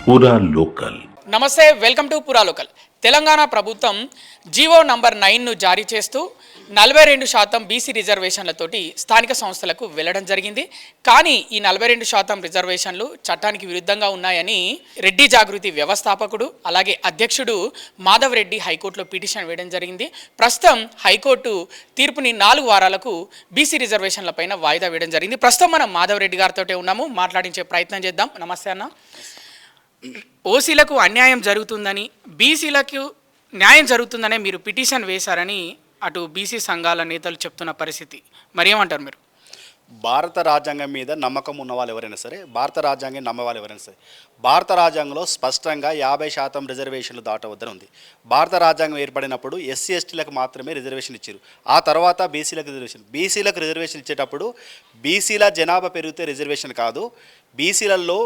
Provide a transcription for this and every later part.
పూరా లోకల్. నమస్తే, welcome to పురా లోకల్. తెలంగాణ ప్రభుత్వం జీవో నంబర్ 9ను జారీ చేస్తూ 42% బీసీ రిజర్వేషన్లతోటి స్థానిక సంస్థలకు వెళ్ళడం జరిగింది. కానీ ఈ 42% రిజర్వేషన్లు చట్టానికి విరుద్ధంగా ఉన్నాయని రెడ్డి జాగృతి వ్యవస్థాపకుడు అలాగే అధ్యక్షుడు మాధవ్ రెడ్డి హైకోర్టులో పిటిషన్ వేయడం జరిగింది. ప్రస్తుతం హైకోర్టు తీర్పుని 4 వారాలకు బీసీ రిజర్వేషన్లపైన వాయిదా వేయడం జరిగింది. ప్రస్తుతం మనం మాధవ్ రెడ్డి గారితో ఉన్నాము, మాట్లాడించే ప్రయత్నం చేద్దాం. నమస్తే అన్న. ఓసీలకు అన్యాయం జరుగుతుందని, బీసీలకు న్యాయం జరుగుతుందనే మీరు పిటిషన్ వేశారని అటు బీసీ సంఘాల నేతలు చెప్తున్న పరిస్థితి, మరి ఏమంటారు మీరు? భారత రాజ్యాంగం మీద నమ్మకం ఉన్న వాళ్ళు ఎవరైనా సరే, భారత రాజ్యాంగం నమ్మే వాళ్ళు ఎవరైనా సరే, భారత రాజ్యాంగంలో స్పష్టంగా 50% రిజర్వేషన్లు దాటవద్దని ఉంది. భారత రాజ్యాంగం ఏర్పడినప్పుడు ఎస్సీ ఎస్టీలకు మాత్రమే రిజర్వేషన్ ఇచ్చారు. ఆ తర్వాత బీసీలకు రిజర్వేషన్ ఇచ్చేటప్పుడు బీసీల జనాభా పెరిగితే రిజర్వేషన్ కాదు, బీసీలలో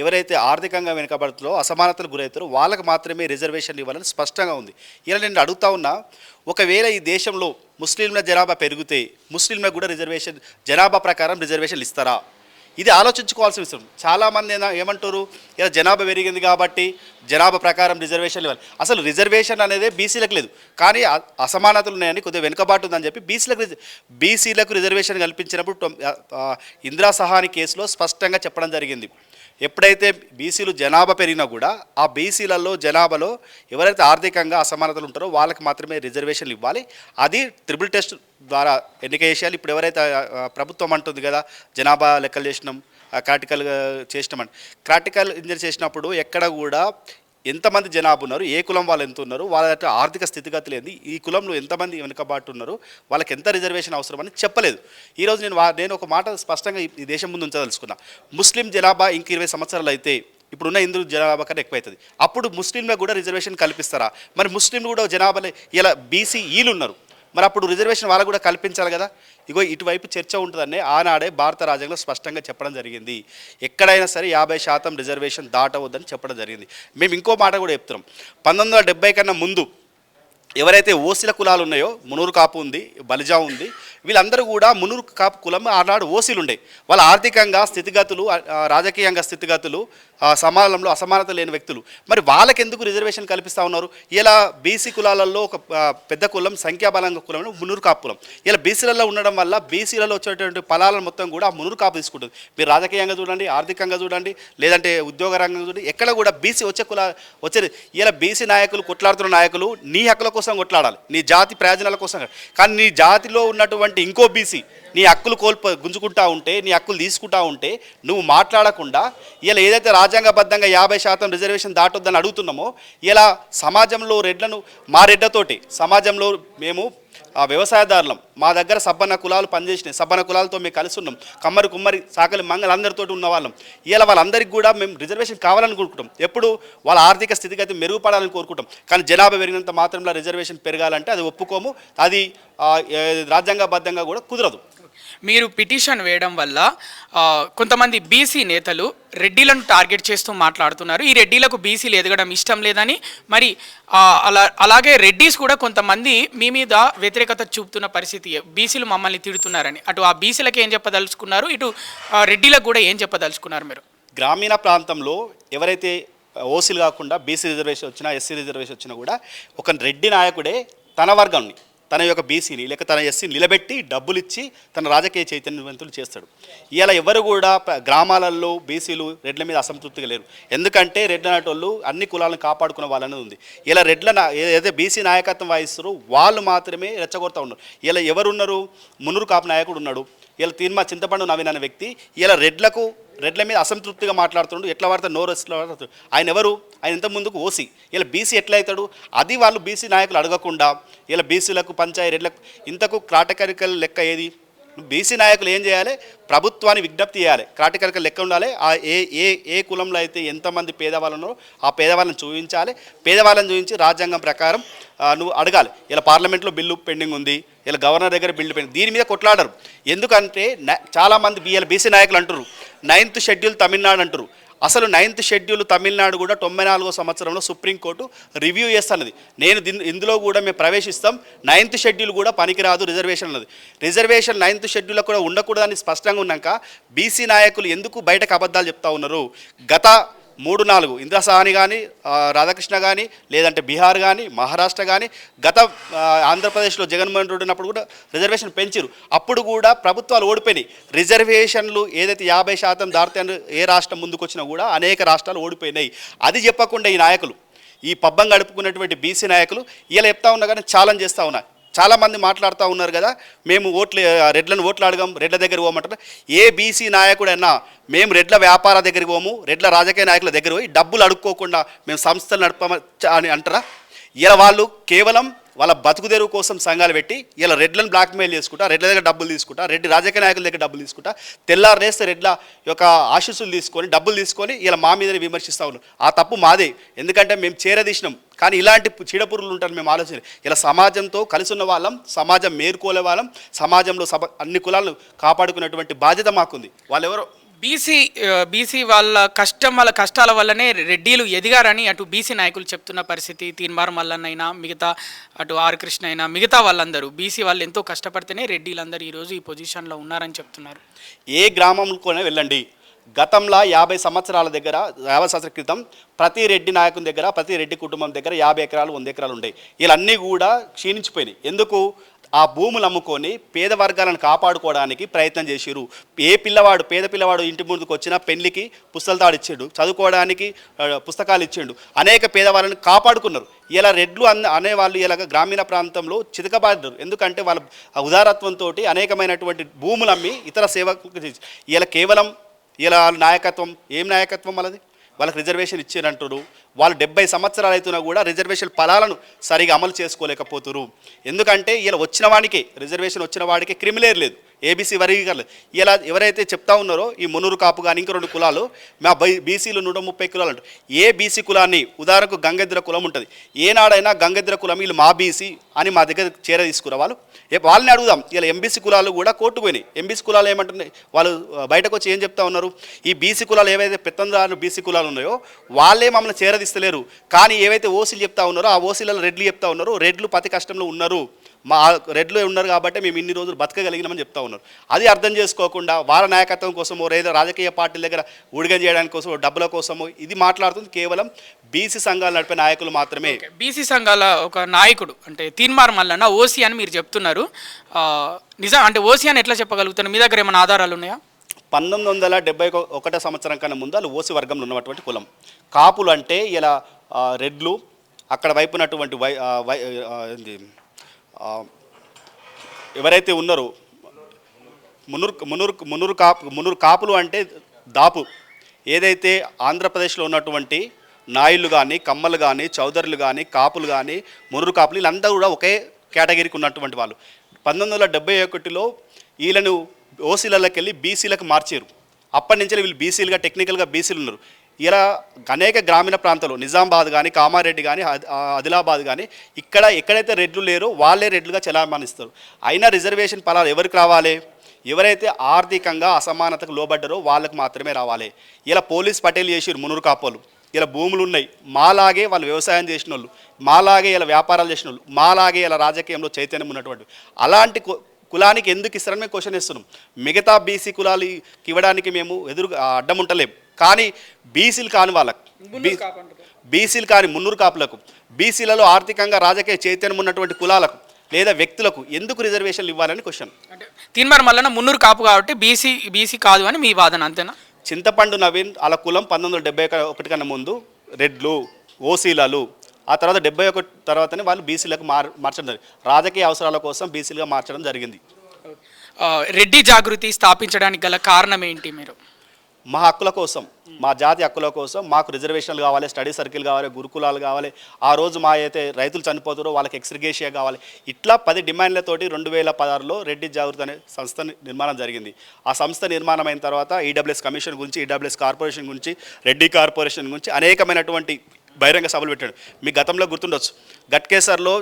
ఎవరైతే ఆర్థికంగా వెనుకబడుతుందో అసమానతలు గురవుతారో వాళ్ళకు మాత్రమే రిజర్వేషన్లు ఇవ్వాలని స్పష్టంగా ఉంది. ఇలా నేను అడుగుతా ఉన్నా, ఒకవేళ ఈ దేశంలో ముస్లింల జనాభా పెరిగితే ముస్లింలకు కూడా జనాభా ప్రకారం రిజర్వేషన్లు ఇస్తారా? ఇది ఆలోచించుకోవాల్సిన విషయం. చాలామంది ఏమంటారు, ఇలా జనాభా పెరిగింది కాబట్టి జనాభా ప్రకారం రిజర్వేషన్లు ఇవ్వాలి. అసలు రిజర్వేషన్ అనేది బీసీలకు లేదు, కానీ అసమానతలు ఉన్నాయని కొద్దిగా వెనుకబాటు ఉందని చెప్పి బీసీలకు రిజర్వేషన్ కల్పించినప్పుడు ఇందిరా సహాని కేసులో స్పష్టంగా చెప్పడం జరిగింది. ఎప్పుడైతే బీసీలు జనాభా పెరిగినా కూడా ఆ బీసీలలో జనాభాలో ఎవరైతే ఆర్థికంగా అసమానతలు ఉంటారో వాళ్ళకి మాత్రమే రిజర్వేషన్లు ఇవ్వాలి. అది ట్రిపుల్ టెస్ట్ ద్వారా ఎన్నిక చేయాలి. ఇప్పుడు ఎవరైతే ప్రభుత్వం అంటుంది కదా, జనాభా లెక్కలు చేసినాం, క్రాటికల్గా చేసినామని, క్రాటికల్ ఇంజనీర్ చేసినప్పుడు ఎక్కడ కూడా ఎంతమంది జనాభా ఉన్నారు, ఏ కులం వాళ్ళు ఎంత ఉన్నారు, వాళ్ళ ఆర్థిక స్థితిగతులు ఏంది, ఈ కులంలో ఎంతమంది వెనుకబాటు ఉన్నారు, వాళ్ళకి ఎంత రిజర్వేషన్ అవసరం అని చెప్పలేదు. ఈరోజు నేను ఒక మాట స్పష్టంగా ఈ దేశం ముందు ఉంచదలుచుకున్నా. ముస్లిం జనాభా ఇంక 20 సంవత్సరాలు అయితే ఇప్పుడున్న హిందూ జనాభా కన్నా ఎక్కువవుతుంది. అప్పుడు ముస్లింలకు కూడా రిజర్వేషన్ కల్పిస్తారా? మరి ముస్లింలు కూడా జనాభాలో ఇలా బీసీ ఈలు ఉన్నారు, మరి అప్పుడు రిజర్వేషన్ వాళ్ళకు కూడా కల్పించాలి కదా. ఇగో ఇటువైపు చర్చ ఉంటుందని ఆనాడే భారత రాజ్యాంగంలో స్పష్టంగా చెప్పడం జరిగింది. ఎక్కడైనా సరే 50% రిజర్వేషన్ దాటవద్దని చెప్పడం జరిగింది. మేము ఇంకో మాట కూడా చెప్తున్నాం. 1970 కన్నా ముందు ఎవరైతే ఓసీల కులాలు ఉన్నాయో, మునూరు కాపు ఉంది, బలిజా ఉంది, వీళ్ళందరూ కూడా మునూరు కాపు కులం ఆనాడు ఓసీలు ఉండే. వాళ్ళ ఆర్థికంగా స్థితిగతులు, రాజకీయంగా స్థితిగతులు, సమాజంలో అసమానత లేని వ్యక్తులు, మరి వాళ్ళకి ఎందుకు రిజర్వేషన్ కల్పిస్తూ ఉన్నారు? ఇలా బీసీ కులాలలో ఒక పెద్ద కులం, సంఖ్యాబలంగా కులం మునూరు కాపు కులం. ఇలా బీసీలలో ఉండడం వల్ల బీసీలలో వచ్చేటువంటి ఫలాలను మొత్తం కూడా మునూరు కాపు తీసుకుంటుంది. మీరు రాజకీయంగా చూడండి, ఆర్థికంగా చూడండి, లేదంటే ఉద్యోగ రంగంగా చూడండి, ఎక్కడ కూడా బీసీ వచ్చేది. ఇలా బీసీ నాయకులు కొట్లాడుతున్న నాయకులు నీ హక్కుల కోసం కొట్లాడాలి, నీ జాతి ప్రయోజనాల కోసం. కానీ నీ జాతిలో ఉన్నటువంటి ఇంకో బీసీ నీ హక్కులు గుంజుకుంటా ఉంటే, నీ హక్కులు తీసుకుంటా ఉంటే నువ్వు మాట్లాడకుండా, ఇలా ఏదైతే రాజ్యాంగబద్ధంగా 50% రిజర్వేషన్ దాటొద్దని అడుగుతున్నామో, ఇలా సమాజంలో మా రెడ్లతోటి సమాజంలో మేము వ్యవసాయదారులం, మా దగ్గర సబ్బన్న కులాలు పనిచేసినాయి, సబ్బన్న కులాలతో మేము కలిసి ఉన్నాం, కమ్మరి కుమ్మరి సాకలి మంగళ అందరితో ఉన్న వాళ్ళం. ఇలా వాళ్ళందరికీ కూడా మేము రిజర్వేషన్ కావాలని కోరుకుంటాం. ఎప్పుడు వాళ్ళ ఆర్థిక స్థితిగతి మెరుగుపడాలని కోరుకుంటాం. కానీ జనాభా పెరిగినంత మాత్రంలో రిజర్వేషన్ పెరగాలంటే అది ఒప్పుకోము, అది రాజ్యాంగబద్ధంగా కూడా కుదరదు. మీరు పిటిషన్ వేయడం వల్ల కొంతమంది బీసీ నేతలు రెడ్డిలను టార్గెట్ చేస్తూ మాట్లాడుతున్నారు. ఈ రెడ్డిలకు బీసీలు ఎదగడం ఇష్టం లేదని, మరి అలాగే రెడ్డీస్ కూడా కొంతమంది మీ మీద వ్యతిరేకత చూపుతున్న పరిస్థితి, బీసీలు మమ్మల్ని తిడుతున్నారని. అటు ఆ బీసీలకు ఏం చెప్పదలుచుకున్నారు, ఇటు రెడ్డిలకు కూడా ఏం చెప్పదలుచుకున్నారు మీరు? గ్రామీణ ప్రాంతంలో ఎవరైతే ఓసీలు కాకుండా బీసీ రిజర్వేషన్ వచ్చినా, ఎస్సీ రిజర్వేషన్ వచ్చినా కూడా ఒక రెడ్డి నాయకుడే తన వర్గాన్ని, తన యొక్క బీసీని లేక తన ఎస్సీని నిలబెట్టి డబ్బులు ఇచ్చి తన రాజకీయ చైతన్యవంతులు చేస్తాడు. ఇలా ఎవరు కూడా గ్రామాలలో బీసీలు రెడ్ల మీద అసంతృప్తిగా లేరు. ఎందుకంటే రెడ్ల నాటోళ్ళు అన్ని కులాలను కాపాడుకునే వాళ్ళనే ఉంది. ఇలా ఏదైతే బీసీ నాయకత్వం వహిస్తారో వాళ్ళు మాత్రమే రెచ్చగొడతా ఉన్నారు. ఇలా ఎవరున్నారు? మునూరు కాపు నాయకుడు ఉన్నాడు, ఇలా తీర్మా చింతపండు నవీన్ అనే వ్యక్తి ఇలా రెడ్ల మీద అసంతృప్తిగా మాట్లాడుతున్నాడు. ఎట్లా వాడతాడు? నోరు మాట్లాడుతాడు. ఆయన ఎవరు? ఆయన ఇంత ముందుకు ఓసీ. ఇలా బీసీ ఎట్లా అవుతాడు? అది వాళ్ళు బీసీ నాయకులు అడగకుండా ఇలా బీసీలకు పంచాయి రెడ్లకు ఇంతకు క్రాటకరికల్ లెక్క ఏది? బీసీ నాయకులు ఏం చేయాలి? ప్రభుత్వాన్ని విజ్ఞప్తి చేయాలి, క్రాటకరికల్ లెక్క ఉండాలి. ఆ ఏ కులంలో అయితే ఎంతమంది పేదవాళ్ళనో ఆ పేదవాళ్ళని చూపించాలి. పేదవాళ్ళని చూపించి రాజ్యాంగం ప్రకారం నువ్వు అడగాలి. ఇలా పార్లమెంట్లో బిల్లు పెండింగ్ ఉంది, ఇలా గవర్నర్ దగ్గర బిల్లు పెండింగ్, దీని మీద కొట్లాడరు. ఎందుకంటే చాలామంది బీసీ నాయకులు అంటారు 9th షెడ్యూల్ తమిళనాడు అంటారు. అసలు 9th షెడ్యూల్ తమిళనాడు కూడా 94వ సంవత్సరంలో సుప్రీంకోర్టు రివ్యూ చేస్తున్నది. ఇందులో కూడా మేము ప్రవేశిస్తాం, 9th షెడ్యూల్ కూడా పనికిరాదు రిజర్వేషన్ అన్నది. రిజర్వేషన్ 9th షెడ్యూల్లో కూడా ఉండకూడదని స్పష్టంగా ఉన్నాక బీసీ నాయకులు ఎందుకు బయటకు అబద్ధాలు చెప్తా ఉన్నారు? గత 3-4 ఇందిరా సాహని కానీ రాధాకృష్ణ కానీ లేదంటే బీహార్ కానీ మహారాష్ట్ర కానీ గత ఆంధ్రప్రదేశ్లో జగన్మోహన్ రెడ్డి ఉన్నప్పుడు కూడా రిజర్వేషన్ పెంచారు. అప్పుడు కూడా ప్రభుత్వాలు ఓడిపోయినాయి. రిజర్వేషన్లు ఏదైతే 50% దాటితే ఏ రాష్ట్రం ముందుకు వచ్చినా కూడా అనేక రాష్ట్రాలు ఓడిపోయినాయి. అది చెప్పకుండా ఈ నాయకులు, ఈ పబ్బం గడుపుకున్నటువంటి బీసీ నాయకులు ఇలా చెప్తా ఉన్నా కానీ ఛాలెంజ్ చేస్తూ ఉన్నారు. చాలామంది మాట్లాడుతూ ఉన్నారు కదా, మేము రెడ్లను ఓట్లు అడగం, రెడ్ల దగ్గర పోమంటారు. ఏ బీసీ నాయకుడైనా మేము రెడ్ల వ్యాపార దగ్గరికి పోము, రెడ్ల రాజకీయ నాయకుల దగ్గర పోయి డబ్బులు అడుక్కోకుండా మేము సంస్థలు నడపమని అని అంటారా? ఇలా వాళ్ళు కేవలం వాళ్ళ బతుకు తెరువు కోసం సంఘాలు పెట్టి ఇలా రెడ్లను బ్లాక్మెయిల్ చేసుకుంటా, రెడ్ల దగ్గర డబ్బులు తీసుకుంటా, రెడ్డి రాజకీయ నాయకుల దగ్గర డబ్బులు తీసుకుంటా, తెల్లారేస్తే రెడ్ల యొక్క ఆశీస్సులు తీసుకొని డబ్బులు తీసుకొని ఇలా మా మీదనే విమర్శిస్తూ ఉన్నారు. ఆ తప్పు మాదే, ఎందుకంటే మేము చేరదీసినాం. కానీ ఇలాంటి చీడపురుగులు ఉంటారు మేము ఆలోచన. ఇలా సమాజంతో కలిసి ఉన్న వాళ్ళం, సమాజం మేరుకోలే వాళ్ళం, సమాజంలో అన్ని కులాలను కాపాడుకునేటువంటి బాధ్యత మాకుంది. వాళ్ళెవరో బీసీ వాళ్ళ కష్టాల వల్లనే రెడ్డిలు ఎదిగారని అటు బీసీ నాయకులు చెప్తున్న పరిస్థితి. తీన్మార్ మల్లన్న అయినా మిగతా అటు ఆర్ కృష్ణ అయినా మిగతా వాళ్ళందరూ బీసీ వాళ్ళు ఎంతో కష్టపడితేనే రెడ్డిలందరూ ఈరోజు ఈ పొజిషన్లో ఉన్నారని చెప్తున్నారు. ఏ గ్రామంలోనే వెళ్ళండి, గతంలో 50 సంవత్సరాల క్రితం ప్రతి రెడ్డి నాయకుని దగ్గర, ప్రతి రెడ్డి కుటుంబం దగ్గర 50 ఎకరాలు 100 ఎకరాలు ఉండేవి. వీళ్ళన్నీ కూడా క్షీణించిపోయినాయి. ఎందుకు? ఆ భూములు అమ్ముకొని పేద వర్గాలను కాపాడుకోవడానికి ప్రయత్నం చేసిరు. పేద పిల్లవాడు ఇంటి ముందుకు వచ్చినా పెళ్లికి పుస్తకాలు ఇచ్చాడు, చదువుకోవడానికి పుస్తకాలు ఇచ్చాడు, అనేక పేదవాళ్ళని కాపాడుకున్నారు. ఇలా రెడ్లు అనేవాళ్ళు ఇలా గ్రామీణ ప్రాంతంలో చితకబాదారు. ఎందుకంటే వాళ్ళ ఉదారత్వంతో అనేకమైనటువంటి భూములు అమ్మి ఇతర సేవకులకు ఇలా కేవలం ఇలా నాయకత్వం, ఏం నాయకత్వం వాళ్ళది? వాళ్ళకి రిజర్వేషన్ ఇచ్చారంటారు. వాళ్ళు 70 సంవత్సరాలు అవుతున్నా కూడా రిజర్వేషన్ ఫలాలను సరిగా అమలు చేసుకోలేకపోతున్నారు. ఎందుకంటే ఇలా వచ్చిన వాడికి, రిజర్వేషన్ వచ్చిన వాడికి క్రిమిలేర్ లేదు, ఏబీసీ వర్గీకరణ. ఇలా ఎవరైతే చెప్తా ఉన్నారో ఈ మున్నూరు కాపు కానీ ఇంకో 2 కులాలు, మా బీసీలు 130 కులాలు అంటారు. ఏ బీసీ కులాన్ని, ఉదాహరణకు గంగెద్ర కులం ఉంటుంది, ఏనాడైనా గంగెద్ర కులం వీళ్ళు మా బీసీ అని మా దగ్గర చేర తీసుకురా వాళ్ళని అడుగుదాం. ఇలా ఎంబీసీ కులాలు కూడా కోర్టు పోయినాయి. ఎంబీసీ కులాలు ఏమంటున్నాయి, వాళ్ళు బయటకు వచ్చి ఏం చెప్తా ఉన్నారు, ఈ బీసీ కులాలు ఏవైతే పెత్తందారులు బీసీ కులాలు ఉన్నాయో వాళ్ళే మమ్మల్ని చేరదీస్తలేరు. కానీ ఏవైతే ఓసీలు చెప్తా ఉన్నారో ఆ ఓసీలలో రెడ్లు చెప్తా ఉన్నారు, రెడ్లు ప్రతి కష్టంలో ఉన్నారు, మా రెడ్లు ఉన్నారు కాబట్టి మేము ఇన్ని రోజులు బతకగలిగినామని చెప్తా ఉన్నారు. అది అర్థం చేసుకోకుండా వాళ్ళ నాయకత్వం కోసమో లేదా రాజకీయ పార్టీల దగ్గర ఊడిగం చేయడానికి కోసమో డబ్బుల కోసమో ఇది మాట్లాడుతుంది కేవలం బీసీ సంఘాలు నడిపే నాయకులు మాత్రమే. బీసీ సంఘాల ఒక నాయకుడు అంటే తీన్మార్ మల్లన్న ఓసీ అని మీరు చెప్తున్నారు. నిజం అంటే ఓసీ అని ఎట్లా చెప్పగలుగుతారు? మీ దగ్గర ఏమైనా ఆధారాలు ఉన్నాయా? 1971 సంవత్సరం కన్నా ముందు వాళ్ళు ఓసీ వర్గంలో ఉన్నటువంటి కులం. కాపులు అంటే ఇలా రెడ్లు, అక్కడ వైపునటువంటి ఎవరైతే ఉన్నారో మున్నూరు కాపులు అంటే దాపు, ఏదైతే ఆంధ్రప్రదేశ్లో ఉన్నటువంటి నాయుళ్ళు కానీ, కమ్మలు కానీ, చౌదరులు కానీ, కాపులు కానీ, మున్నూరు కాపులు వీళ్ళందరూ కూడా ఒకే కేటగిరీకి ఉన్నటువంటి వాళ్ళు. 1971లో వీళ్ళను ఓసీలకి వెళ్ళి బీసీలకు మార్చారు. అప్పటి నుంచి వీళ్ళు బీసీలుగా, టెక్నికల్గా బీసీలు ఉన్నారు. ఇలా అనేక గ్రామీణ ప్రాంతాలు నిజామాబాద్ కానీ, కామారెడ్డి కానీ, ఆదిలాబాద్ కానీ ఎక్కడైతే రెడ్లు లేరో వాళ్ళే రెడ్లుగా చెలామణిస్తారు. అయినా రిజర్వేషన్ ఫలాలు ఎవరికి రావాలి? ఎవరైతే ఆర్థికంగా అసమానతకు లోబడ్డారో వాళ్ళకు మాత్రమే రావాలి. ఇలా పోలీస్ పటేల్ చేసిరు మున్నూరు కాపోలు. ఇలా భూములు ఉన్నాయి, మాలాగే వాళ్ళు వ్యవసాయం చేసిన వాళ్ళు, మాలాగే ఇలా వ్యాపారాలు చేసిన వాళ్ళు, మాలాగే ఇలా రాజకీయంలో చైతన్యం ఉన్నటువంటి అలాంటి కులానికి ఎందుకు ఇస్తారని మేము క్వశ్చన్ ఇస్తున్నాం. మిగతా బీసీ కులాలకి ఇవ్వడానికి మేము అడ్డం ఉంటలేం. కానీ బీసీలు కాని వాళ్ళకు, బీసీలు కాని మున్నూరు కాపులకు, బీసీలలో ఆర్థికంగా రాజకీయ చైతన్యం ఉన్నటువంటి కులాలకు లేదా వ్యక్తులకు ఎందుకు రిజర్వేషన్లు ఇవ్వాలని క్వశ్చన్. అంటే తీన్మార్ మల్లన్న మున్నూరు కాపు కాబట్టి బీసీ కాదు అని మీ వాదన, అంతేనా? చింతపండు నవీన్ అలా కులం 1971 కన్నా ముందు రెడ్లు, ఓసీలలో, ఆ తర్వాత 71 తర్వాతనే వాళ్ళు బీసీలకు మార్చడం జరిగింది. రాజకీయ అవసరాల కోసం బీసీలుగా మార్చడం జరిగింది. రెడ్డి జాగృతి స్థాపించడానికి గల కారణం ఏంటి? మీరు మా హక్కుల కోసం, మా జాతి హక్కుల కోసం మాకు రిజర్వేషన్లు కావాలి, స్టడీ సర్కిల్ కావాలి, గురుకులాలు కావాలి, ఆ రోజు మా అయితే రైతులు చనిపోతారో వాళ్ళకి ఎక్స్గ్రేషియా కావాలి, ఇట్లా 10 డిమాండ్లతోటి 2016లో రెడ్డి జాగృతి అనే సంస్థ నిర్మాణం జరిగింది. ఆ సంస్థ నిర్మాణం అయిన తర్వాత ఈడబ్ల్యూఎస్ కమిషన్ గురించి, ఈడబ్ల్యూఎస్ కార్పొరేషన్ గురించి, రెడ్డి కార్పొరేషన్ గురించి అనేకమైనటువంటి బహిరంగ సభలు పెట్టాడు. మీ గతంలో గుర్తుండొచ్చు, గట్కేసర్లో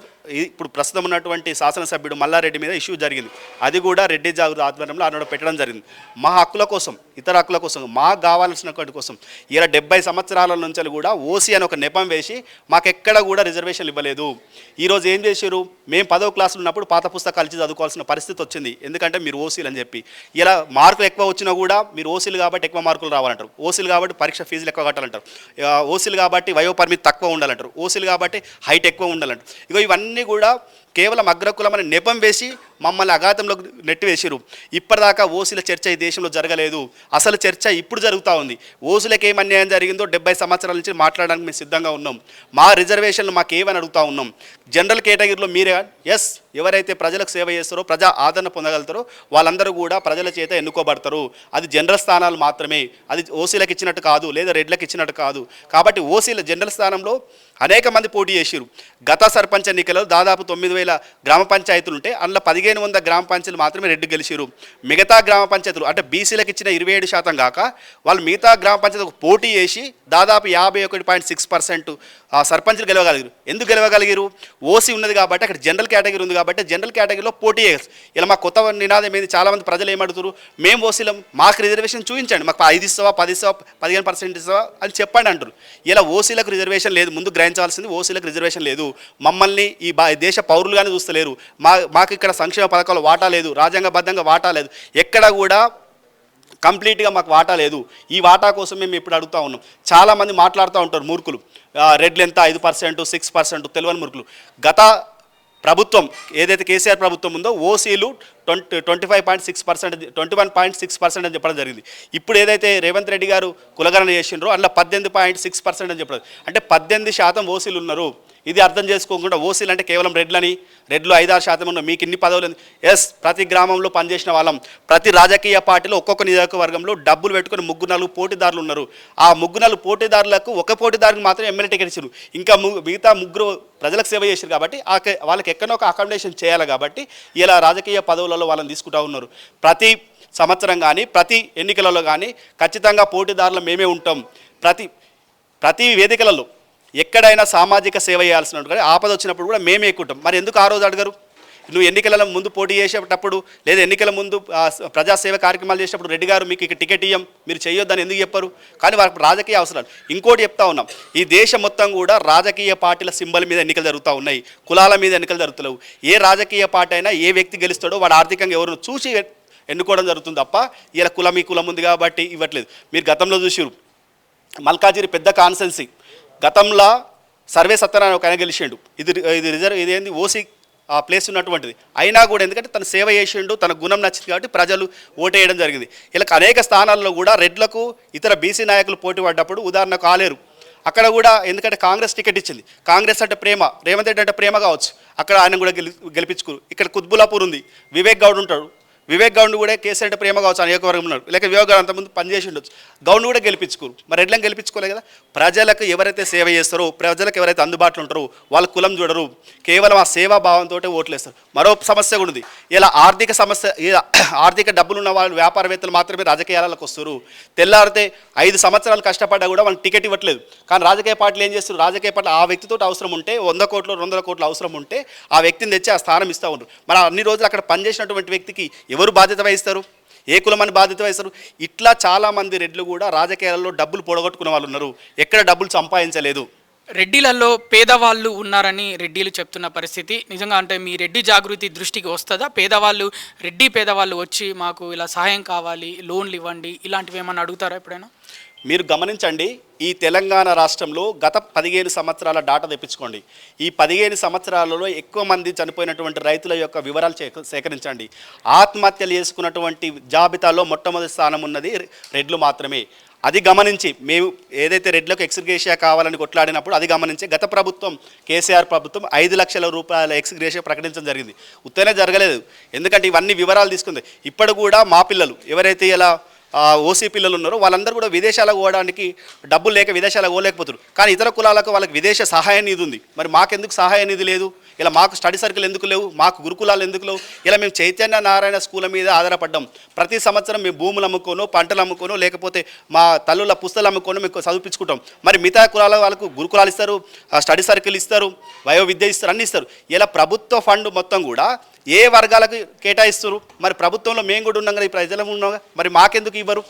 ఇప్పుడు ప్రస్తుతం ఉన్నటువంటి శాసనసభ్యుడు మల్లారెడ్డి మీద ఇష్యూ జరిగింది. అది కూడా రెడ్డి జాగృతి ఆధ్వర్యంలో అన్నాడు పెట్టడం జరిగింది. మా హక్కుల కోసం, ఇతర హక్కుల కోసం, మాకు కావాల్సిన వాటి కోసం ఇలా 70 సంవత్సరాల నుంచి కూడా ఓసీ అని ఒక నెపం వేసి మాకెక్కడ కూడా రిజర్వేషన్లు ఇవ్వలేదు. ఈరోజు ఏం చేశారు, మేము 10వ క్లాసులో ఉన్నప్పుడు పాత పుస్తకాలు ఇచ్చి చదువుకోవాల్సిన పరిస్థితి వచ్చింది. ఎందుకంటే మీరు ఓసీలు అని చెప్పి ఇలా మార్కులు ఎక్కువ వచ్చినా కూడా మీరు ఓసీలు కాబట్టి ఎక్కువ మార్కులు రావాలంటారు, ఓసీలు కాబట్టి పరీక్ష ఫీజులు ఎక్కువ కట్టాలంటారు, ఓసీలు కాబట్టి వయో పరిమితి తక్కువ ఉండాలంటారు, ఓసీలు కాబట్టి హైట్ ఎక్కువ ఉండాలంటారు. ఇగో ఇవన్నీ కూడా కేవలం అగ్రకులమని నెపం వేసి మమ్మల్ని అఘాతంలోకి నెట్టివేసారు. ఇప్పటిదాకా ఓసీల చర్చ ఈ దేశంలో జరగలేదు. అసలు చర్చ ఇప్పుడు జరుగుతూ ఉంది. ఓసీలకు ఏం అన్యాయం జరిగిందో 70 సంవత్సరాల నుంచి మాట్లాడడానికి మేము సిద్ధంగా ఉన్నాం. మా రిజర్వేషన్లు మాకు ఏమని అడుగుతూ ఉన్నాం. జనరల్ కేటగిరీలో మీరే ఎస్, ఎవరైతే ప్రజలకు సేవ చేస్తారో, ప్రజా ఆదరణ పొందగలుగుతారో వాళ్ళందరూ కూడా ప్రజల చేత ఎన్నుకోబడతారు. అది జనరల్ స్థానాలు మాత్రమే, అది ఓసీలకు ఇచ్చినట్టు కాదు, లేదా రెడ్లకు ఇచ్చినట్టు కాదు. కాబట్టి ఓసీల జనరల్ స్థానంలో అనేక మంది పోటీ చేశారు. గత సర్పంచ్ ఎన్నికల్లో దాదాపు 9,000 గ్రామ పంచాయతీలు ఉంటే అందులో 1,500 గ్రామ పంచాయతీలు మాత్రమే రెడ్డి గెలిచారు. మిగతా గ్రామ పంచాయతీలు అంటే బీసీలకు ఇచ్చిన 27% కాక వాళ్ళు మిగతా గ్రామ పంచాయతీలకు పోటీ చేసి దాదాపు 51.6% సర్పంచ్లు గెలవగలిగారు. ఎందుకు గెలవగలిగారు? ఓసీ ఉన్నది కాబట్టి, అక్కడ జనరల్ కేటగిరీ ఉంది కాబట్టి జనరల్ కేటగిరీలో పోటీ చేయాలి. ఇలా మా కొత్త నినాదం ఏంది, చాలామంది ప్రజలు ఏమడుగుతారు, మేము ఓసీలం, మాకు రిజర్వేషన్ చూపించండి, మాకు 5 ఇస్తావా, 10 ఇస్తావా, 15% ఇస్తావా అని చెప్పండి అంటారు. ఇలా ఓసీలకు రిజర్వేషన్ లేదు. ముందు గ్రహించాల్సింది ఓసీలకు రిజర్వేషన్ లేదు. మమ్మల్ని ఈ దేశ పౌరులుగానే చూస్తలేరు. మాకు ఇక్కడ సంక్షేమ పథకాలు వాటా లేదు, రాజ్యాంగబద్ధంగా వాటా లేదు, ఎక్కడ కూడా కంప్లీట్గా మాకు వాటా లేదు. ఈ వాటా కోసం మేము ఇప్పుడు అడుగుతూ ఉన్నాం. చాలామంది మాట్లాడుతూ ఉంటారు మూర్ఖులు, రెడ్లు ఎంత 5%, 6% తెలియని మూర్ఖులు. గత ప్రభుత్వం ఏదైతే కేసీఆర్ ప్రభుత్వం ఉందో ఓసీలు 21.6% అని చెప్పడం జరిగింది. ఇప్పుడు ఏదైతే రేవంత్ రెడ్డి గారు కులగణన చేసిండ్రో అందులో 18.6% అని చెప్పడం, అంటే 18% ఓసీలు ఉన్నారు. ఇది అర్థం చేసుకోకుండా ఓసీలు అంటే కేవలం రెడ్లు 5-6% ఉన్న మీకు ఇన్ని పదవులు. ఎస్, ప్రతి గ్రామంలో పనిచేసిన వాళ్ళం. ప్రతి రాజకీయ పార్టీలో ఒక్కొక్క నియోజకవర్గంలో డబ్బులు పెట్టుకుని 3-4 పోటీదారులు ఉన్నారు. ఆ 3-4 పోటీదారులకు ఒక పోటీదారుకి మాత్రం ఎమ్మెల్యే టికెట్ ఇచ్చారు. ఇంకా మిగతా 3 ప్రజలకు సేవ చేశారు కాబట్టి వాళ్ళకి ఎక్కడో ఒక అకామిడేషన్ చేయాలి. కాబట్టి ఇలా రాజకీయ పదవులలో వాళ్ళని తీసుకుంటూ ఉన్నారు. ప్రతి సంవత్సరం కానీ ప్రతి ఎన్నికలలో కానీ ఖచ్చితంగా పోటీదారులు మేమే ఉంటాం. ప్రతి వేదికలలో ఎక్కడైనా సామాజిక సేవ చేయాల్సినట్టు కానీ ఆపద వచ్చినప్పుడు కూడా మేమే ఎక్కుంటాం. మరి ఎందుకు ఆ రోజు అడగరు? నువ్వు ఎన్నికల ముందు పోటీ చేసేటప్పుడు లేదా ఎన్నికల ముందు ప్రజాసేవ కార్యక్రమాలు చేసేటప్పుడు రెడ్డి గారు మీకు ఇక టికెట్ ఇయ్యం, మీరు చేయొద్దని ఎందుకు చెప్పరు? కానీ వారికి రాజకీయ అవసరాలు. ఇంకోటి చెప్తా ఉన్నాం, ఈ దేశం మొత్తం కూడా రాజకీయ పార్టీల సింబల్ మీద ఎన్నికలు జరుగుతూ ఉన్నాయి, కులాల మీద ఎన్నికలు జరుగుతలేవు. ఏ రాజకీయ పార్టీ అయినా ఏ వ్యక్తి గెలుస్తాడో వాడు ఆర్థికంగా ఎవరిని చూసి ఎన్నుకోవడం జరుగుతుంది తప్ప ఇలా కులం ఈ కులం ఉంది కాబట్టి ఇవ్వట్లేదు. మీరు గతంలో చూసిరు, మల్కాజిరి పెద్ద కాన్సెన్సీ గతంలో సర్వే సత్యనారాయణ ఒక ఆయన గెలిచిండు. ఇదేంది ఓసీ ఆ ప్లేస్ ఉన్నటువంటిది అయినా కూడా ఎందుకంటే తను సేవ చేసిండు, తన గుణం నచ్చింది కాబట్టి ప్రజలు ఓటేయడం జరిగింది. ఇలా అనేక స్థానాల్లో కూడా రెడ్లకు ఇతర బీసీ నాయకులు పోటీ పడ్డప్పుడు ఉదాహరణకు ఆలేరు అక్కడ కూడా ఎందుకంటే కాంగ్రెస్ టికెట్ ఇచ్చింది. కాంగ్రెస్ అంటే ప్రేమ, రేవంత్ రెడ్డి అంటే ప్రేమ కావచ్చు, అక్కడ ఆయన కూడా గెలిపించుకోరు. ఇక్కడ కుత్బులాపూర్ ఉంది, వివేక్ గౌడ్ ఉంటాడు. వివేక్ గౌడ్ కూడా కేసీఆర్ అంటే ప్రేమ కావచ్చు, నియోజకవర్గం ఉన్నాడు, లేక వివేక్ గౌడ్ అంతకుముందు పనిచేసి ఉండొచ్చు, గౌడ్ కూడా గెలిపించుకోరు. మరి ఎట్లా గెలిపించుకోలే కదా? ప్రజలకు ఎవరైతే సేవ చేస్తారో, ప్రజలకు ఎవరైతే అందుబాటులో ఉంటారో వాళ్ళ కులం చూడరు, కేవలం ఆ సేవా భావంతో ఓట్లేస్తారు. మరో సమస్య కూడా ఉంది, ఇలా ఆర్థిక సమస్య, ఆర్థిక డబ్బులు ఉన్న వాళ్ళు వ్యాపారవేత్తలు మాత్రమే రాజకీయాలకు వస్తారు. తెల్లారితే 5 సంవత్సరాలు కష్టపడ్డా కూడా వాళ్ళకి టికెట్ ఇవ్వట్లేదు. కానీ రాజకీయ పార్టీలు ఏం చేస్తారు, రాజకీయ పార్టీ ఆ వ్యక్తితో అవసరం ఉంటే 100 కోట్లు 200 కోట్లు అవసరం ఉంటే ఆ వ్యక్తిని తెచ్చి ఆ స్థానం ఇస్తూ ఉంటారు. మరి అన్ని రోజులు అక్కడ పనిచేసినటువంటి వ్యక్తికి ఎవరు బాధ్యత వహిస్తారు? ఏ కులమని బాధ్యత వహిస్తారు? ఇట్లా చాలామంది రెడ్లు కూడా రాజకీయాలలో డబ్బులు పొడగొట్టుకున్న వాళ్ళు ఉన్నారు, ఎక్కడ డబ్బులు సంపాదించలేదు. రెడ్డిలలో పేదవాళ్ళు ఉన్నారని రెడ్డిలు చెప్తున్న పరిస్థితి నిజంగా అంటే మీ రెడ్డి జాగృతి దృష్టికి వస్తుందా? పేదవాళ్ళు వచ్చి మాకు ఇలా సహాయం కావాలి, లోన్లు ఇవ్వండి, ఇలాంటివి ఏమన్నా అడుగుతారా ఎప్పుడైనా? మీరు గమనించండి, ఈ తెలంగాణ రాష్ట్రంలో గత 15 సంవత్సరాల డాటా తెప్పించుకోండి. ఈ 15 సంవత్సరాలలో ఎక్కువ మంది చనిపోయినటువంటి రైతుల యొక్క వివరాలు సేకరించండి. ఆత్మహత్యలు చేసుకున్నటువంటి జాబితాలో మొట్టమొదటి స్థానం ఉన్నది రెడ్లు మాత్రమే. అది గమనించి మేము ఏదైతే రెడ్లకు ఎక్స్గ్రేషియా కావాలని కొట్లాడినప్పుడు అది గమనించి గత ప్రభుత్వం కేసీఆర్ ప్రభుత్వం 5 లక్షల రూపాయల ఎక్స్గ్రేషియా ప్రకటించడం జరిగింది. ఉత్తనే జరగలేదు, ఎందుకంటే ఇవన్నీ వివరాలు తీసుకుంది. ఇప్పుడు కూడా మా పిల్లలు ఎవరైతే ఇలా ఓసీ పిల్లలు ఉన్నారో వాళ్ళందరూ కూడా విదేశాలకు పోవడానికి డబ్బులు లేక విదేశాలకు పోలేకపోతారు. కానీ ఇతర కులాలకు వాళ్ళకి విదేశ సహాయ నిధి ఉంది. మరి మాకెందుకు సహాయ నిధి లేదు? ఇలా మాకు స్టడీ సర్కిల్ ఎందుకు లేవు? మాకు గురుకులాలు ఎందుకు లేవు? ఇలా మేము చైతన్య నారాయణ స్కూల్ మీద ఆధారపడ్డాం. ప్రతి సంవత్సరం మేము భూములు అమ్ముకోనో, పంటలు అమ్ముకోనో, లేకపోతే మా తల్లుల పుస్తకాలు అమ్ముకోనో మేము చదివించుకుంటాం. మరి మిగతా కులాల వాళ్ళకు గురుకులాలు ఇస్తారు, స్టడీ సర్కిల్ ఇస్తారు, వయో విద్య ఇస్తారు, అన్నీ ఇస్తారు. ఇలా ప్రభుత్వ ఫండ్ మొత్తం కూడా ఏ వర్గాలకు కేటాయిస్తారు? మరి ప్రభుత్వంలో మేము కూడా ఉన్నాం కదా, ఈ ప్రజలు ఉన్నాం, మరి మాకెందుకు ఇవ్వరు?